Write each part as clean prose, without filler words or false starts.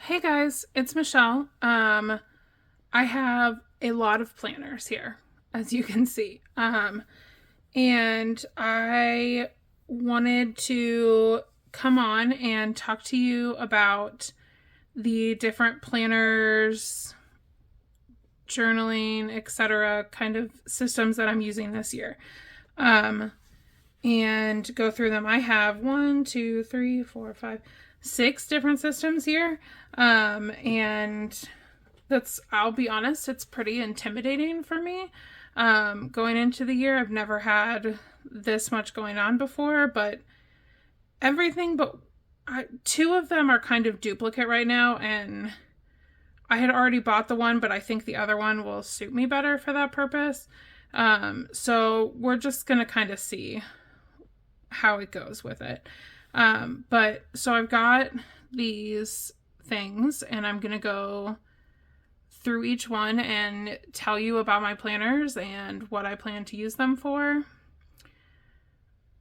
Hey guys, it's Michelle. I have a lot of planners here, as you can see. And I wanted to come on and talk to you about the different planners, journaling, etc. kind of systems that I'm using this year. And go through them. I have 6 different systems here. And I'll be honest, it's pretty intimidating for me. Going into the year, I've never had this much going on before, but everything but 2 of them are kind of duplicate right now, and I had already bought the one, but I think the other one will suit me better for that purpose. So we're just going to kind of see how it goes with it. So I've got these things, and I'm going to go through each one and tell you about my planners and what I plan to use them for.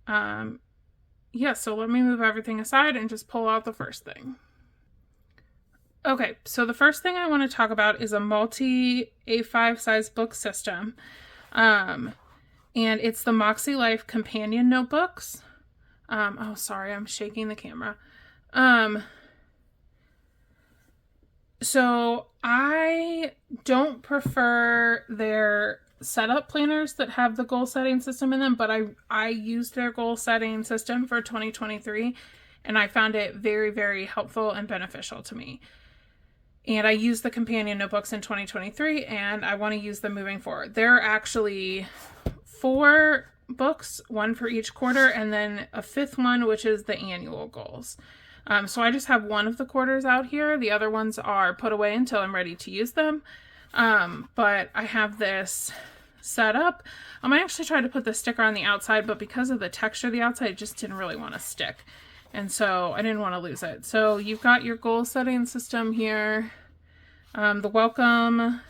So let me move everything aside and just pull out the first thing. Okay, so the first thing I want to talk about is a multi A5 size book system. And it's the MakseLife companion notebooks. Sorry, I'm shaking the camera. So I don't prefer their setup planners that have the goal setting system in them, but I used their goal setting system for 2023, and I found it very, very helpful and beneficial to me. And I used the companion notebooks in 2023, and I want to use them moving forward. There are actually 4 books, 1 for each quarter, and then a 5th one, which is the annual goals. So I just have 1 of the quarters out here. The other ones are put away until I'm ready to use them. But I have this set up. I actually tried to put the sticker on the outside, but because of the texture of the outside, it just didn't really want to stick. And so I didn't want to lose it. So you've got your goal setting system here, the welcome,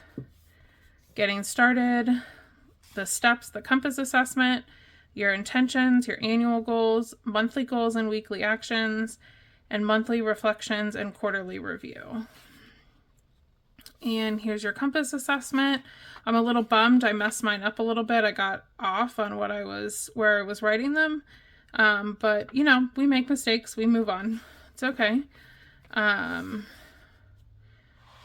getting started, the steps, the compass assessment, your intentions, your annual goals, monthly goals and weekly actions, and monthly reflections and quarterly review. And here's your compass assessment. I'm a little bummed. I messed mine up a little bit. I got off on where I was writing them. But we make mistakes. We move on. It's okay.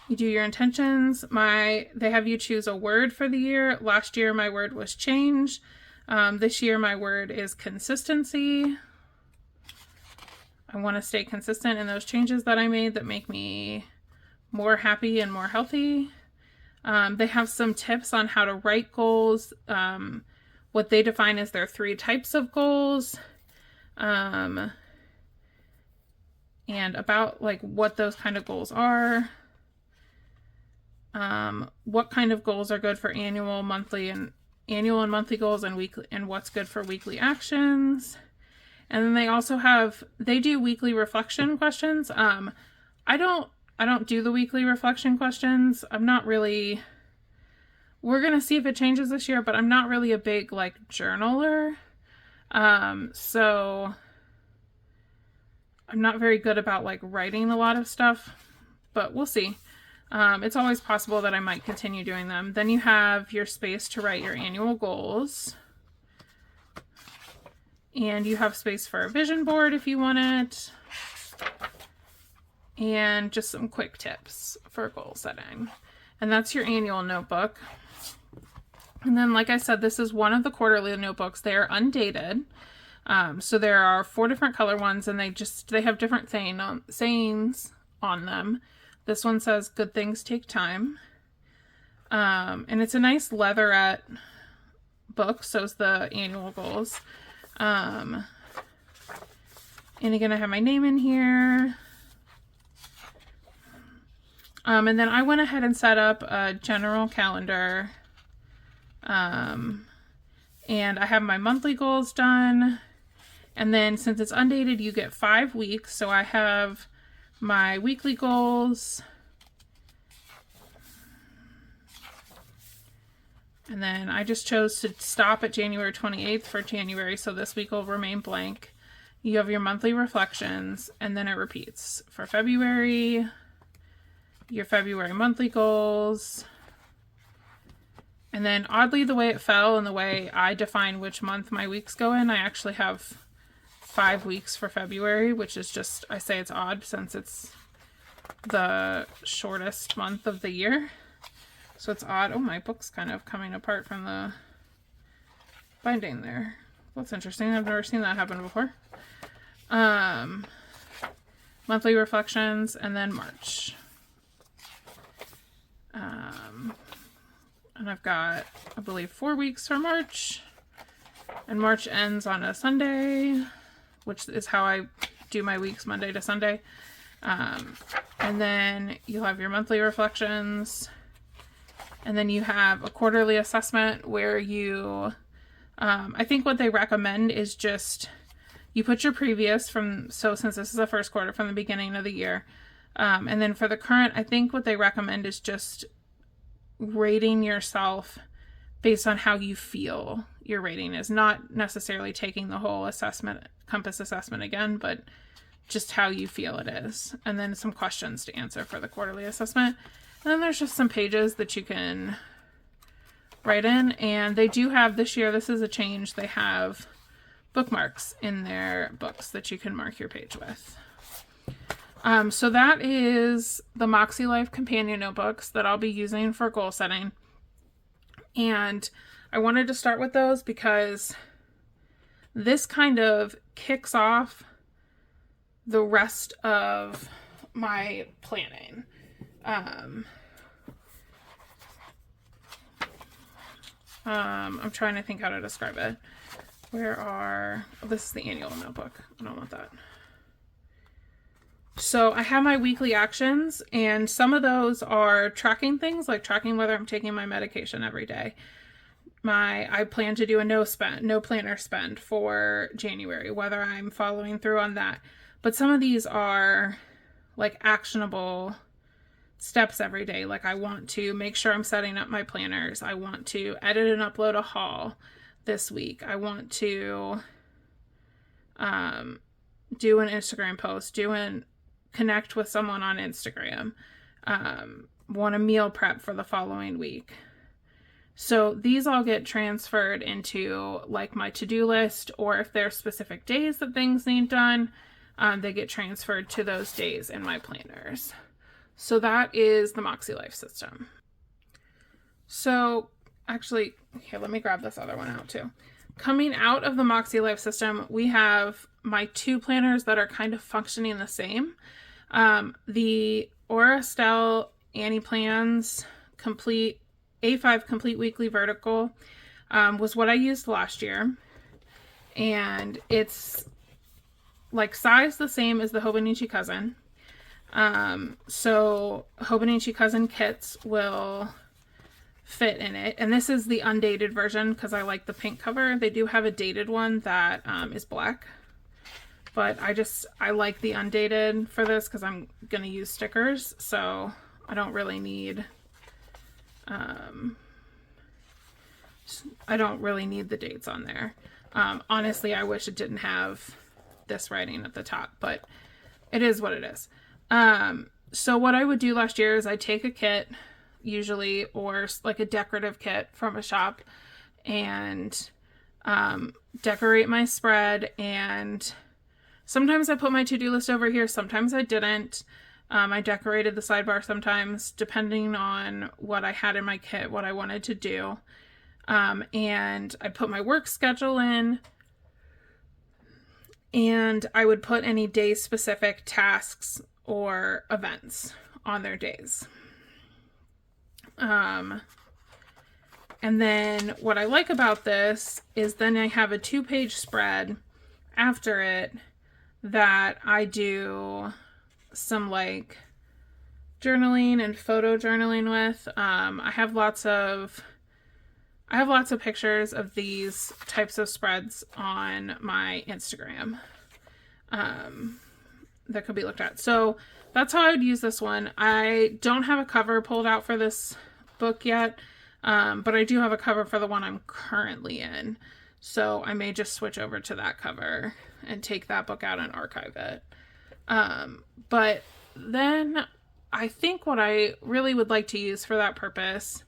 You do your intentions. They have you choose a word for the year. Last year, my word was change. This year, my word is consistency. I want to stay consistent in those changes that I made that make me more happy and more healthy. They have some tips on how to write goals, what they define as their 3 types of goals, and about what those kind of goals are, what kind of goals are good for annual and monthly goals, and weekly, and what's good for weekly actions. And then they do weekly reflection questions. I don't do the weekly reflection questions. We're going to see if it changes this year, but I'm not really a big journaler. So I'm not very good about writing a lot of stuff, but we'll see. It's always possible that I might continue doing them. Then you have your space to write your annual goals. And you have space for a vision board if you want it. And just some quick tips for goal setting. And that's your annual notebook. And then, like I said, this is one of the quarterly notebooks. They are undated. So there are 4 different color ones, and they have different sayings on them. This one says, "Good things take time." And it's a nice leatherette book. So is the annual goals. And again, I have my name in here. And then I went ahead and set up a general calendar. And I have my monthly goals done. And then since it's undated, you get 5 weeks. So I have my weekly goals. And then I just chose to stop at January 28th for January, so this week will remain blank. You have your monthly reflections, and then it repeats for February, your February monthly goals. And then oddly, the way it fell and the way I define which month my weeks go in, I actually have 5 weeks for February, which is just, I say it's odd since it's the shortest month of the year. So it's odd. Oh, my book's kind of coming apart from the binding there. That's interesting. I've never seen that happen before. Monthly reflections, and then March. And I've got, I believe, 4 weeks for March. And March ends on a Sunday, which is how I do my weeks, Monday to Sunday. And then you'll have your monthly reflections. And then you have a quarterly assessment where you, I think what they recommend is just, you put your previous from, so since this is the first quarter, from the beginning of the year. And then for the current, I think what they recommend is just rating yourself based on how you feel your rating is. Not necessarily taking the whole assessment, compass assessment again, but just how you feel it is. And then some questions to answer for the quarterly assessment. And then there's just some pages that you can write in. And they do have this year, this is a change, they have bookmarks in their books that you can mark your page with. So that is the MakseLife companion notebooks that I'll be using for goal setting. And I wanted to start with those because this kind of kicks off the rest of my planning. I'm trying to think how to describe it. Oh, this is the annual notebook. I don't want that. So I have my weekly actions, and some of those are tracking things, like tracking whether I'm taking my medication every day. I plan to do a no planner spend for January, whether I'm following through on that. But some of these are like actionable steps every day. Like I want to make sure I'm setting up my planners. I want to edit and upload a haul this week. I want to do an Instagram post, connect with someone on Instagram, want to meal prep for the following week. So these all get transferred into like my to-do list, or if there's specific days that things need done, they get transferred to those days in my planners. So that is the MakseLife system. So actually, here, let me grab this other one out too. Coming out of the MakseLife system, we have my 2 planners that are kind of functioning the same. The Aura Estelle Annie Plans Complete A5 Complete Weekly Vertical was what I used last year. And it's like size the same as the Hobonichi Cousin. So Hobonichi Cousin kits will fit in it. And this is the undated version because I like the pink cover. They do have a dated one that is black. But I like the undated for this because I'm going to use stickers. So I don't really need, the dates on there. Honestly, I wish it didn't have this writing at the top, but it is what it is. So what I would do last year is I take a kit usually, or like a decorative kit from a shop, and decorate my spread. And sometimes I put my to-do list over here. Sometimes I didn't. I decorated the sidebar sometimes, depending on what I had in my kit, what I wanted to do. And I put my work schedule in, and I would put any day-specific tasks or events on their days. And then what I like about this is then I have a 2-page spread after it that I do some like journaling and photo journaling with. I have lots of pictures of these types of spreads on my Instagram that could be looked at. So that's how I would use this one. I don't have a cover pulled out for this book yet, but I do have a cover for the one I'm currently in. So I may just switch over to that cover and take that book out and archive it. But then I think what I really would like to use for that purpose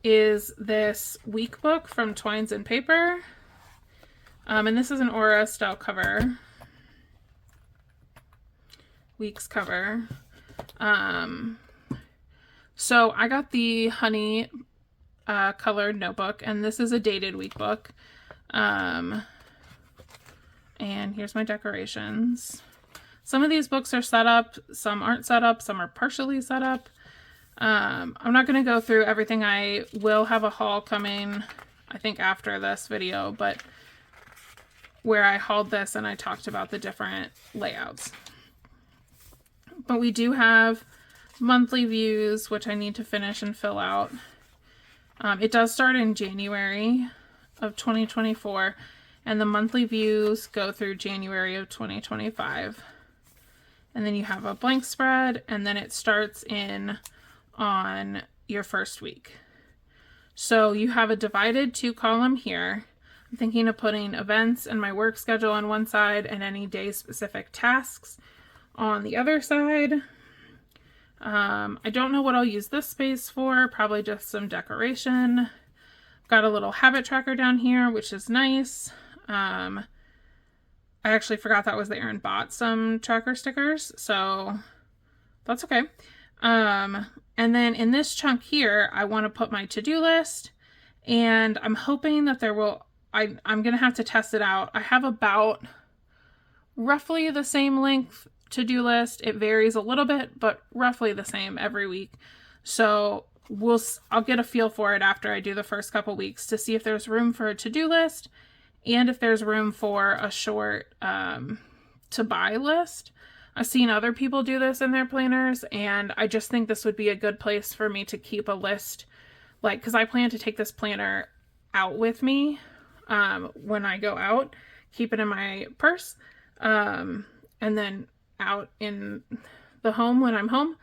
is this week book from Twines and Paper. And this is an Aura style cover. Weeks cover. So I got the honey colored notebook, and this is a dated week book. And here's my decorations. Some of these books are set up, some aren't set up, some are partially set up. I'm not going to go through everything. I will have a haul coming, I think, after this video, but where I hauled this and I talked about the different layouts. But we do have monthly views, which I need to finish and fill out. It does start in January of 2024, and the monthly views go through January of 2025. And then you have a blank spread, and then it starts in on your first week. So you have a divided 2-column here. I'm thinking of putting events and my work schedule on one side and any day specific tasks on the other side. I don't know what I'll use this space for, probably just some decoration. Got a little habit tracker down here, which is nice. I actually forgot that was there and bought some tracker stickers, so that's okay. And then in this chunk here, I want to put my to-do list, and I'm hoping that there will, I'm going to have to test it out. I have about roughly the same length to-do list. It varies a little bit, but roughly the same every week. So I'll get a feel for it after I do the first couple weeks to see if there's room for a to-do list and if there's room for a short to buy list. I've seen other people do this in their planners, and I just think this would be a good place for me to keep a list, like, because I plan to take this planner out with me when I go out, keep it in my purse, and then out in the home when I'm home.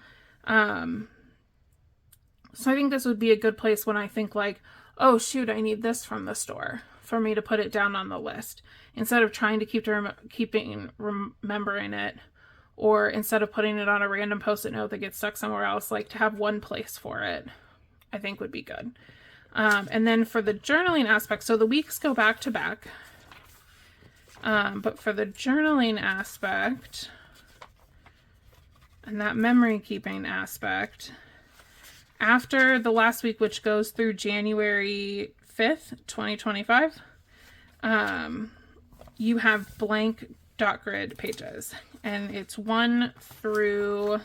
So I think this would be a good place when I think like, oh shoot, I need this from the store, for me to put it down on the list instead of trying to remembering it, or instead of putting it on a random post-it note that gets stuck somewhere else. Like, to have one place for it, I think would be good. And then for the journaling aspect, so the weeks go back to back. But for the journaling aspect and that memory keeping aspect, after the last week, which goes through January 5th, 2025, you have blank dot grid pages, and it's 1 through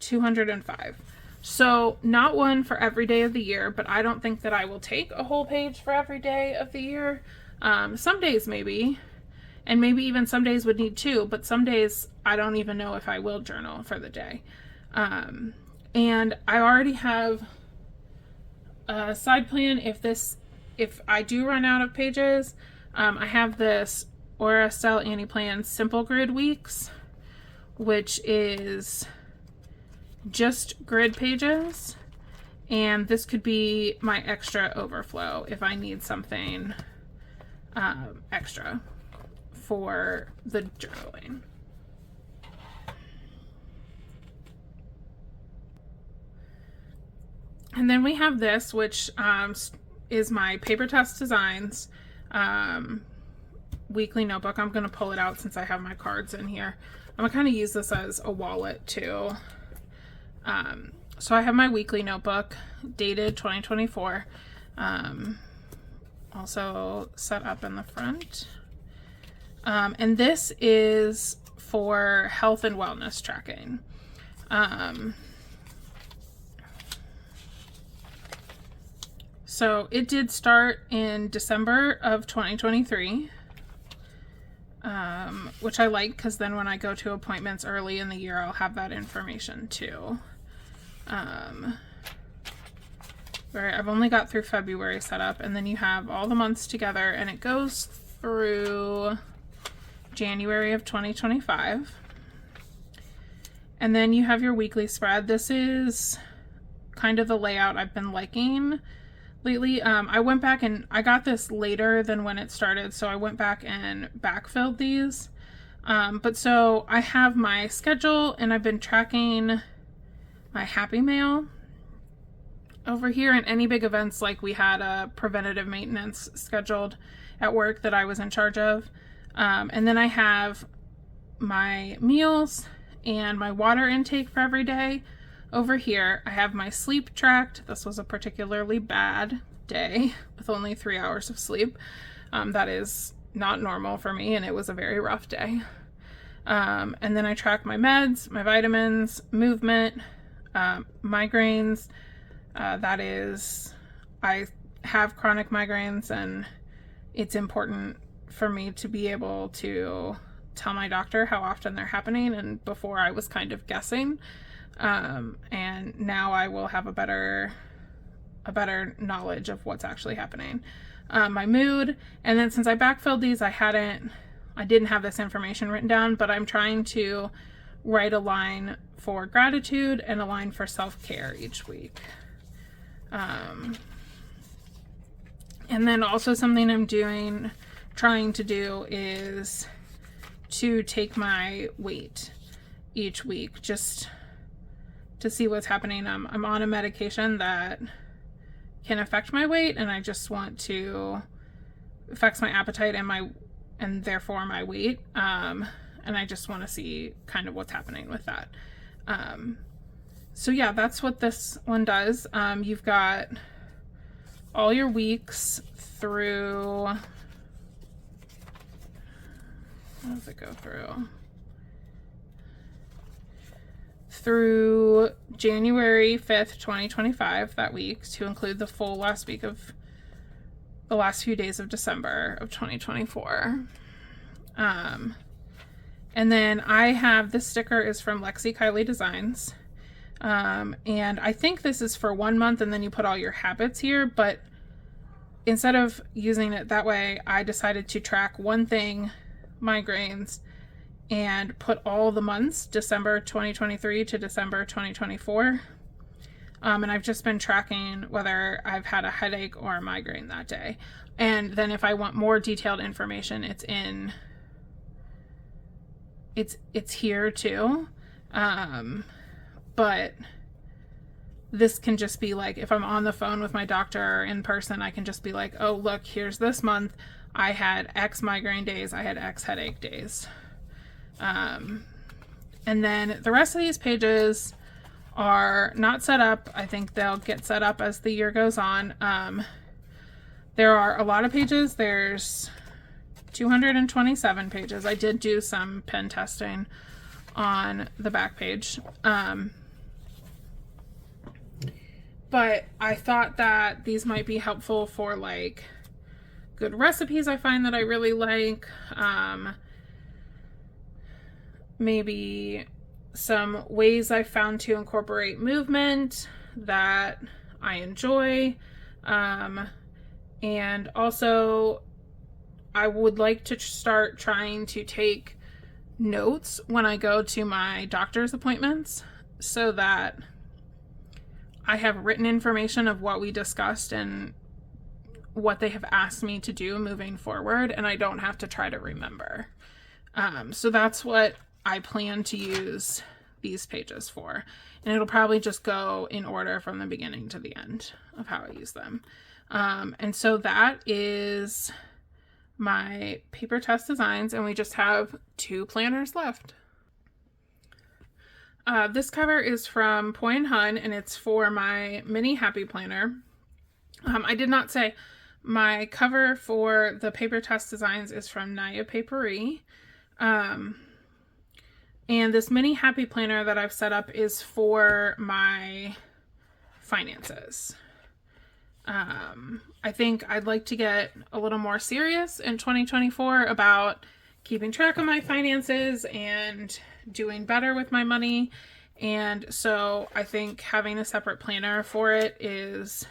205. So not one for every day of the year, but I don't think that I will take a whole page for every day of the year. Some days maybe, and maybe even some days would need 2, but some days I don't even know if I will journal for the day. And I already have a side plan if I do run out of pages. I have this Aura Style Annie Plan Simple Grid Weeks, which is just grid pages, and this could be my extra overflow if I need something extra for the journaling. And then we have this, which is my Paper Test Designs weekly notebook. I'm going to pull it out since I have my cards in here. I'm going to kind of use this as a wallet too. So I have my weekly notebook dated 2024, also set up in the front. And this is for health and wellness tracking. So it did start in December of 2023, which I like because then when I go to appointments early in the year, I'll have that information too. Where I've only got through February set up, and then you have all the months together, and it goes through January of 2025. And then you have your weekly spread. This is kind of the layout I've been liking lately. I went back and I got this later than when it started, so I went back and backfilled these. But so I have my schedule, and I've been tracking my Happy Mail over here, and any big events, like we had a preventative maintenance scheduled at work that I was in charge of. And then I have my meals and my water intake for every day over here. I have my sleep tracked. This was a particularly bad day with only 3 hours of sleep. That is not normal for me, and it was a very rough day. And then I track my meds, my vitamins, movement, migraines. That is, I have chronic migraines, and it's important for me to be able to tell my doctor how often they're happening, and before I was kind of guessing, and now I will have a better knowledge of what's actually happening. My mood, and then since I backfilled these, I didn't have this information written down, but I'm trying to write a line for gratitude and a line for self-care each week. And then also something I'm trying to do is to take my weight each week, just to see what's happening. I'm on a medication that can affect my weight, and I just want to affects my appetite and therefore my weight. And I just want to see kind of what's happening with that. So yeah, that's what this one does. You've got all your weeks through, how does it go through? Through January 5th, 2025, that week, to include the full last week of the last few days of December of 2024. And then I have, this sticker is from Lexi Kylie Designs. And I think this is for 1 month, and then you put all your habits here, but instead of using it that way, I decided to track one thing, migraines, and put all the months, December 2023 to December 2024. And I've just been tracking whether I've had a headache or a migraine that day. And then if I want more detailed information, it's here too. But this can just be like, if I'm on the phone with my doctor or in person, I can just be like, oh, look, here's this month. I had X migraine days. I had X headache days. And then the rest of these pages are not set up. I think they'll get set up as the year goes on. There are a lot of pages. There's 227 pages. I did do some pen testing on the back page. But I thought that these might be helpful for like good recipes I find that I really like. Maybe some ways I found to incorporate movement that I enjoy. And also I would like to start trying to take notes when I go to my doctor's appointments, so that I have written information of what we discussed and what they have asked me to do moving forward, and I don't have to try to remember. So that's what I plan to use these pages for, and it'll probably just go in order from the beginning to the end of how I use them. And so that is my paper test designs, and we just have 2 planners left. This cover is from Poi & Hun, and it's for my mini happy planner. I did not say my cover for the paper test designs is from Naya Paperie. And this mini happy planner that I've set up is for my finances. I think I'd like to get a little more serious in 2024 about keeping track of my finances and doing better with my money. And so I think having a separate planner for it is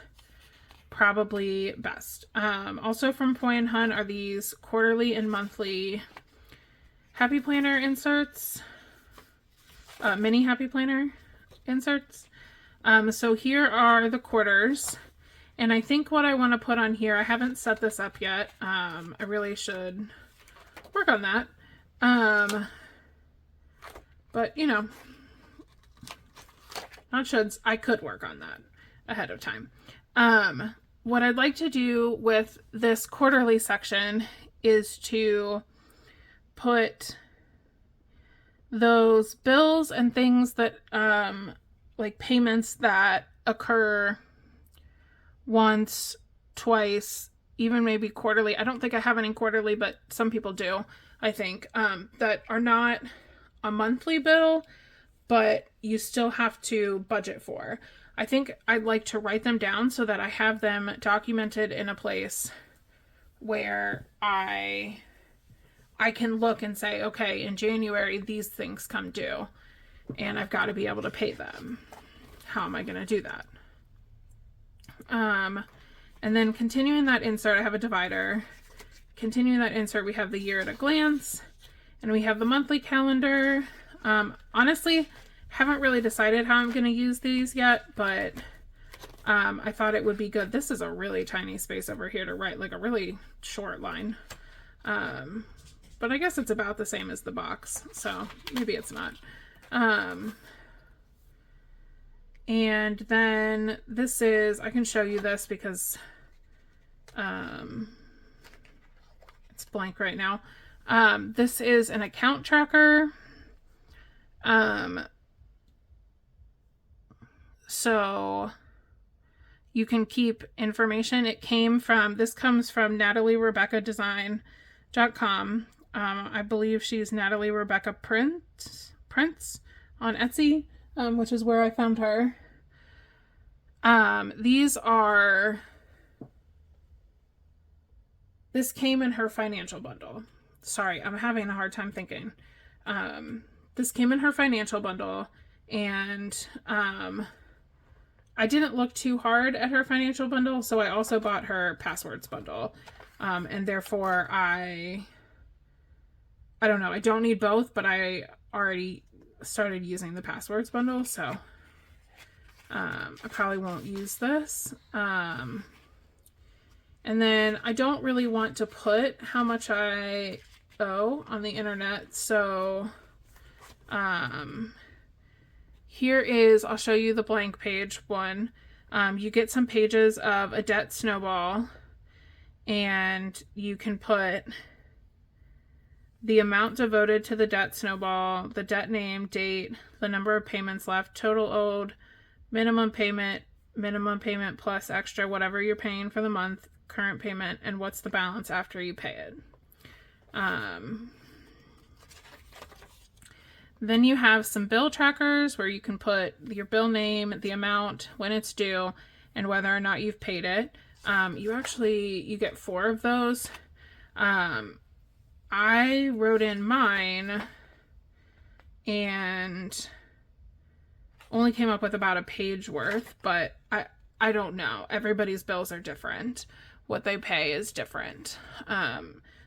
probably best. Also from Poi & Hun are these quarterly and monthly happy planner inserts, mini happy planner inserts. So here are the quarters, and I think what I want to put on here, I haven't set this up yet. I really should work on that. But you know, not shoulds. I could work on that ahead of time. What I'd like to do with this quarterly section is to put those bills and things that, like payments that occur once, twice, even maybe quarterly. I don't think I have any quarterly, but some people do, I think, that are not a monthly bill, but you still have to budget for. I think I'd like to write them down so that I have them documented in a place where I can look and say, okay, in January, these things come due and I've got to be able to pay them. How am I going to do that? And then continuing that insert, I have a divider. Continuing that insert, we have the year at a glance and we have the monthly calendar. Honestly, haven't really decided how I'm going to use these yet, but I thought it would be good. This is a really tiny space over here to write like a really short line. But I guess it's about the same as the box, so maybe it's not. And then this is, I can show you this because it's blank right now. This is an account tracker. So you can keep information. This comes from NatalieRebeccaDesign.com. I believe she's Natalie Rebecca Prince on Etsy, which is where I found her. This came in her financial bundle. Sorry, I'm having a hard time thinking. This came in her financial bundle, and I didn't look too hard at her financial bundle, so I also bought her passwords bundle. And therefore I don't know, I don't need both, but I already started using the passwords bundle, so I probably won't use this. And then I don't really want to put how much I owe on the internet, so here is, I'll show you the blank page one. You get some pages of a debt snowball, and you can put the amount devoted to the debt snowball, the debt name, date, the number of payments left, total owed, minimum payment plus extra, whatever you're paying for the month, current payment, and what's the balance after you pay it. Then you have some bill trackers where you can put your bill name, the amount, when it's due, and whether or not you've paid it. You get 4 of those. I wrote in mine and only came up with about a page worth, but I don't know. Everybody's bills are different. What they pay is different.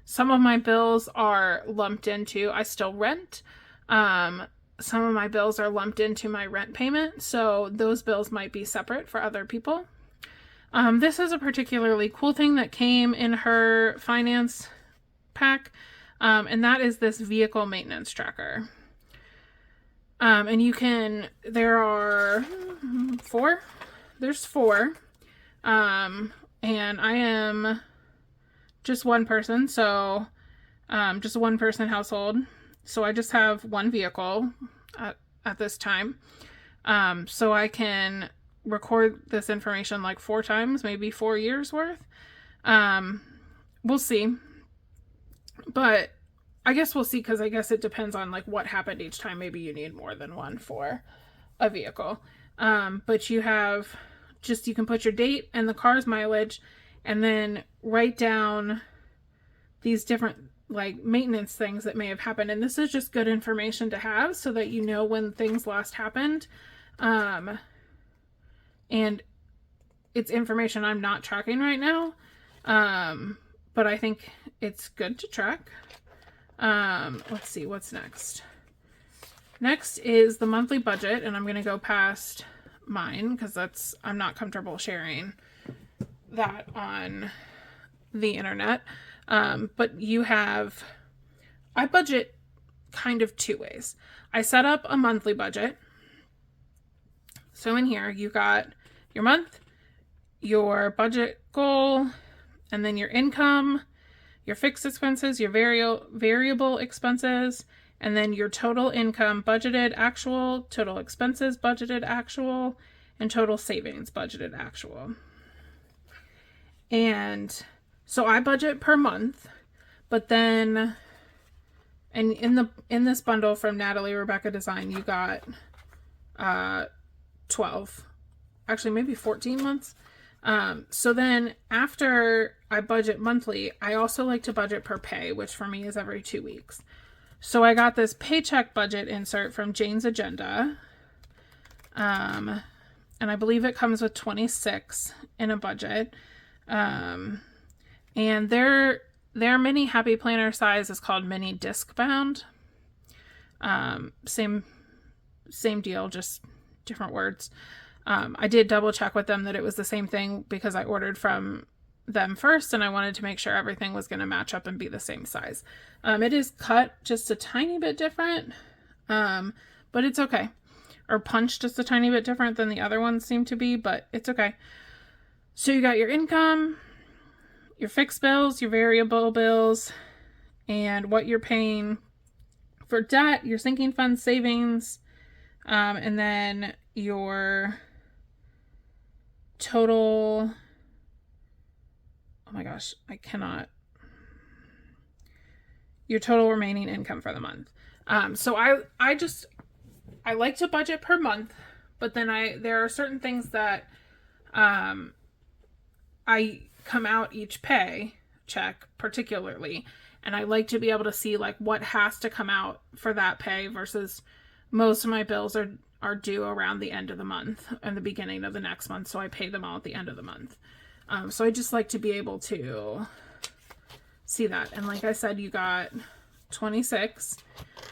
Some of my bills are lumped into, I still rent. Some of my bills are lumped into my rent payment, so those bills might be separate for other people. This is a particularly cool thing that came in her finance pack, and that is this vehicle maintenance tracker. And there are 4. There's 4. And I am just one person, so just a one-person household. So I just have one vehicle at this time. So I can record this information like 4 times, maybe 4 years worth. We'll see. But I guess we'll see, because I guess it depends on like what happened each time. Maybe you need more than one for a vehicle. But you can put your date and the car's mileage, and then write down these different like maintenance things that may have happened. And this is just good information to have so that you know when things last happened. And it's information I'm not tracking right now. But I think it's good to track. Let's see, what's next? Next is the monthly budget, and I'm going to go past mine because I'm not comfortable sharing that on the internet. But I budget kind of two ways. I set up a monthly budget. So in here, you got your month, your budget goal, and then your income, your fixed expenses, your variable expenses, and then your total income budgeted actual, total expenses budgeted actual, and total savings budgeted actual. And so I budget per month, but then, and in this bundle from Natalie Rebecca Design, you got 12, actually maybe 14 months. So then after I budget monthly, I also like to budget per pay, which for me is every 2 weeks. So I got this paycheck budget insert from Jane's Agenda. And I believe it comes with 26 in a budget. And their mini happy planner size is called mini disc bound. Same deal, just different words. I did double check with them that it was the same thing because I ordered from them first and I wanted to make sure everything was going to match up and be the same size. It is cut just a tiny bit different, but it's okay. Or punched just a tiny bit different than the other ones seem to be, but it's okay. So you got your income, your fixed bills, your variable bills, and what you're paying for debt, your sinking fund savings, and then your total, oh my gosh, your total remaining income for the month. So I like to budget per month, but then there are certain things that I come out each pay check particularly, and I like to be able to see like what has to come out for that pay versus most of my bills are due around the end of the month and the beginning of the next month, so I pay them all at the end of the month. So I just like to be able to see that. And like I said, you got 26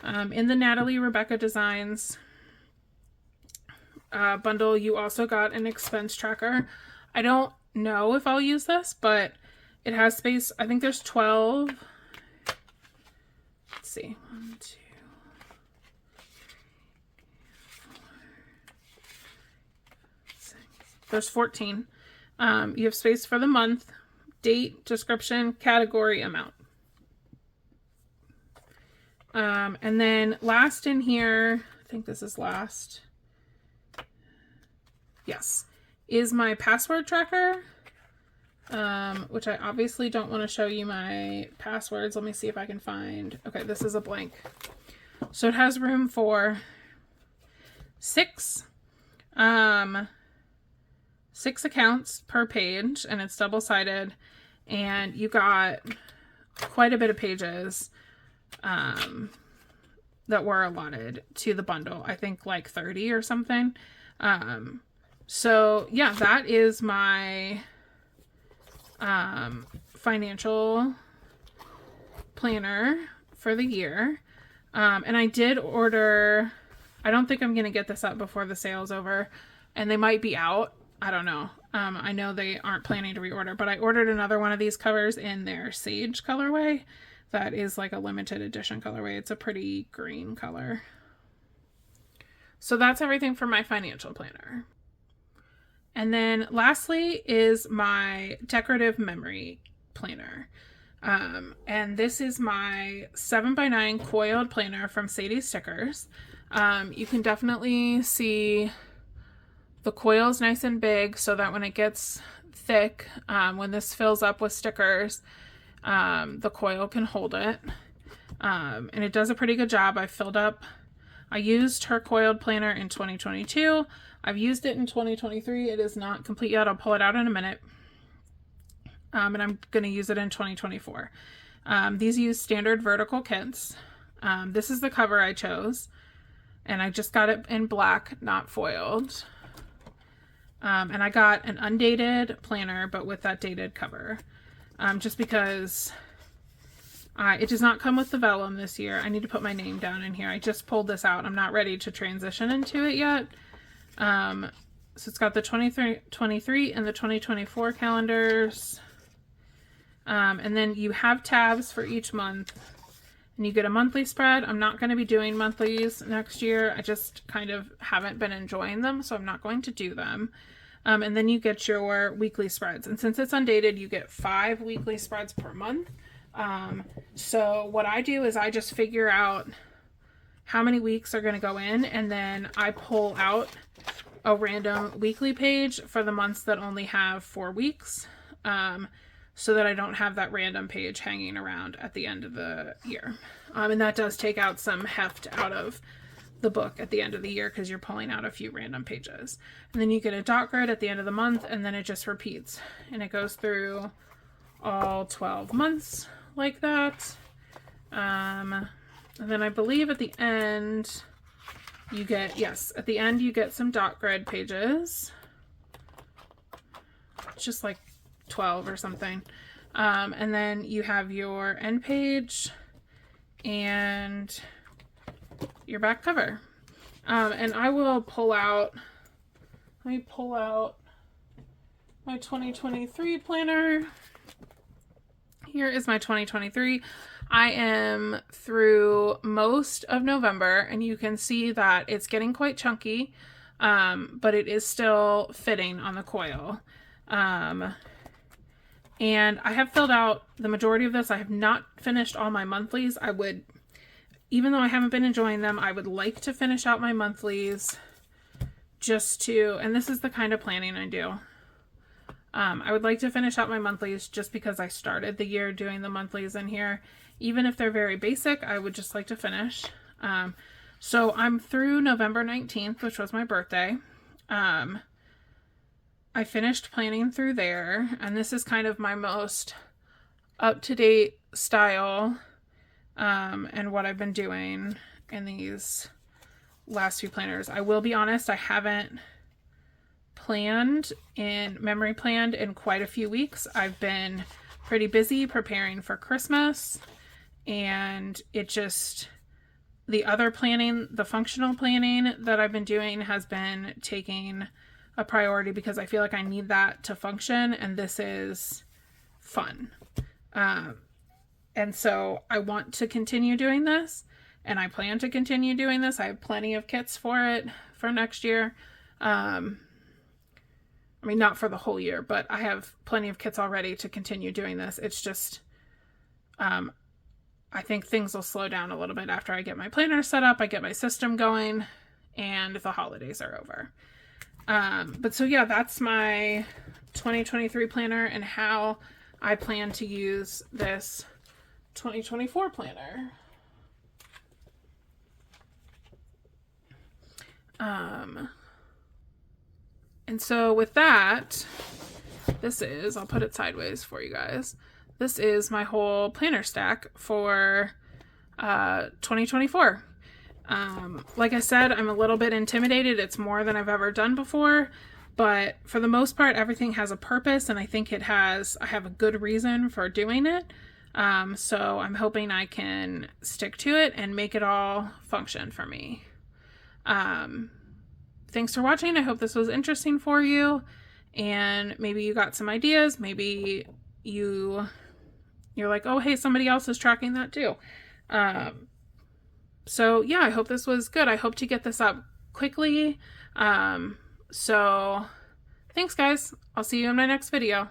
in the Natalie Rebecca Designs bundle. You also got an expense tracker. I don't know if I'll use this, but it has space. I think there's 12. Let's see. 1, 2, 4, 6. There's 14. You have space for the month, date, description, category, amount. And then last in here, I think this is last. Yes, is my password tracker, which I obviously don't want to show you my passwords. Let me see if I can find. Okay, this is a blank. So it has room for 6 accounts per page, and it's double-sided, and you got quite a bit of pages that were allotted to the bundle. I think like 30 or something. So yeah, that is my financial planner for the year. And I did order, I don't think I'm going to get this up before the sale's over, and they might be out. I don't know. I know they aren't planning to reorder, but I ordered another one of these covers in their Sage colorway. That is like a limited edition colorway. It's a pretty green color. So that's everything for my financial planner. And then lastly is my decorative memory planner. And this is my 7x9 coiled planner from Sadie Stickers. You can definitely see the coil's nice and big so that when it gets thick, when this fills up with stickers, the coil can hold it. And it does a pretty good job. I used her coiled planner in 2022. I've used it in 2023. It is not complete yet. I'll pull it out in a minute. And I'm going to use it in 2024. These use standard vertical kits. This is the cover I chose. And I just got it in black, not foiled. And I got an undated planner, but with that dated cover. Just because it does not come with the vellum this year. I need to put my name down in here. I just pulled this out. I'm not ready to transition into it yet. So it's got the 2023 and the 2024 calendars. And then you have tabs for each month. and you get a monthly spread. I'm not going to be doing monthlies next year. I just kind of haven't been enjoying them, so I'm not going to do them. And then you get your weekly spreads. And since it's undated, you get 5 weekly spreads per month. So what I do is I just figure out how many weeks are going to go in, and then I pull out a random weekly page for the months that only have 4 weeks, so that I don't have that random page hanging around at the end of the year. And that does take out some heft out of the book at the end of the year, because you're pulling out a few random pages. And then you get a dot grid at the end of the month, and then it just repeats, and it goes through all 12 months like that. And then I believe at the end you get, yes, at the end you get some dot grid pages. It's just like 12 or something. And then you have your end page and your back cover. And I will pull out, let me pull out my 2023 planner. Here is my 2023. I am through most of November, and you can see that it's getting quite chunky, but it is still fitting on the coil. And I have filled out the majority of this. I have not finished all my monthlies. I would, even though I haven't been enjoying them, I would like to finish out my monthlies just to, and this is the kind of planning I do. I would like to finish out my monthlies just because I started the year doing the monthlies in here. Even if they're very basic, I would just like to finish. So I'm through November 19th, which was my birthday. I finished planning through there, and this is kind of my most up-to-date style, and what I've been doing in these last few planners. I will be honest, I haven't memory planned in quite a few weeks. I've been pretty busy preparing for Christmas, and it just, the other planning, the functional planning that I've been doing has been taking a priority because I feel like I need that to function, and this is fun. And so I want to continue doing this, and I plan to continue doing this. I have plenty of kits for it for next year. I mean, not for the whole year, but I have plenty of kits already to continue doing this. It's just, I think things will slow down a little bit after I get my planner set up, I get my system going, and the holidays are over. But so yeah, that's my 2023 planner and how I plan to use this 2024 planner. And so with that, this is, I'll put it sideways for you guys. This is my whole planner stack for 2024. Like I said, I'm a little bit intimidated. It's more than I've ever done before, but for the most part, everything has a purpose, and I think I have a good reason for doing it. So I'm hoping I can stick to it and make it all function for me. Thanks for watching. I hope this was interesting for you, and maybe you got some ideas. Maybe you're like, oh, hey, somebody else is tracking that too. So yeah, I hope this was good. I hope to get this up quickly. So thanks guys. I'll see you in my next video.